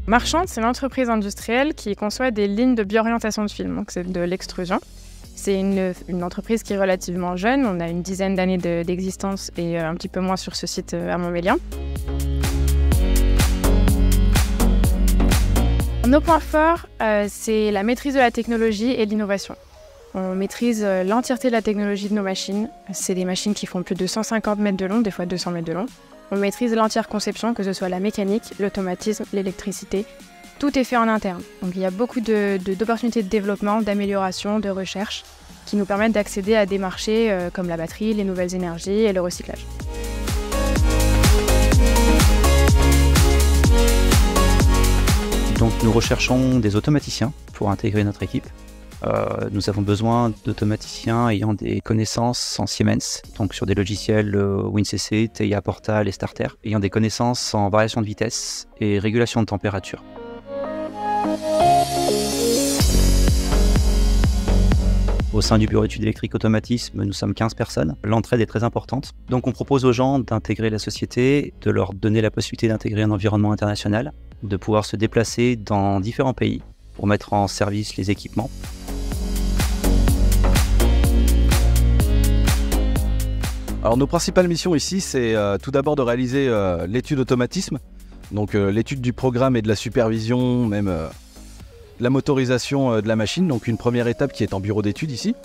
Marchand, c'est une entreprise industrielle qui conçoit des lignes de biorientation de film, donc c'est de l'extrusion. C'est une entreprise qui est relativement jeune, on a une dizaine d'années d'existence et un petit peu moins sur ce site à Montmélian. Nos points forts, c'est la maîtrise de la technologie et de l'innovation. On maîtrise l'entièreté de la technologie de nos machines. C'est des machines qui font plus de 150 mètres de long, des fois 200 mètres de long. On maîtrise l'entière conception, que ce soit la mécanique, l'automatisme, l'électricité. Tout est fait en interne. Donc il y a beaucoup d'opportunités de développement, d'amélioration, de recherche qui nous permettent d'accéder à des marchés comme la batterie, les nouvelles énergies et le recyclage. Donc nous recherchons des automaticiens pour intégrer notre équipe. Nous avons besoin d'automaticiens ayant des connaissances en Siemens, donc sur des logiciels WinCC, TIA Portal et Starter, ayant des connaissances en variation de vitesse et régulation de température. Au sein du bureau d'études électriques automatisme, nous sommes 15 personnes. L'entraide est très importante. Donc on propose aux gens d'intégrer la société, de leur donner la possibilité d'intégrer un environnement international, de pouvoir se déplacer dans différents pays pour mettre en service les équipements. Alors nos principales missions ici, c'est tout d'abord de réaliser l'étude automatisme, donc l'étude du programme et de la supervision, même la motorisation de la machine, donc une première étape qui est en bureau d'études ici.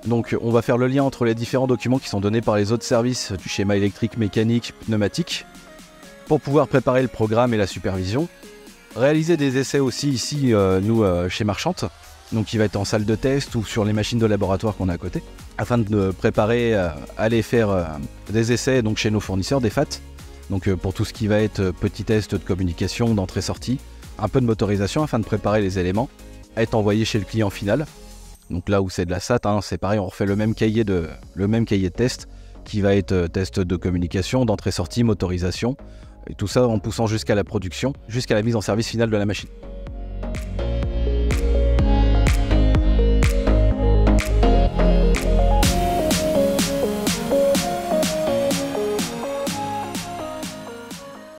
Donc on va faire le lien entre les différents documents qui sont donnés par les autres services du schéma électrique, mécanique, pneumatique, pour pouvoir préparer le programme et la supervision. Réaliser des essais aussi ici, chez Marchand, donc qui va être en salle de test ou sur les machines de laboratoire qu'on a à côté, afin de préparer à aller faire des essais donc chez nos fournisseurs, des FAT, donc pour tout ce qui va être petits tests de communication, d'entrée-sortie, un peu de motorisation afin de préparer les éléments à être envoyés chez le client final. Donc là où c'est de la SAT, c'est pareil, on refait le même cahier de test qui va être test de communication, d'entrée-sortie, motorisation, et tout ça en poussant jusqu'à la production, jusqu'à la mise en service finale de la machine.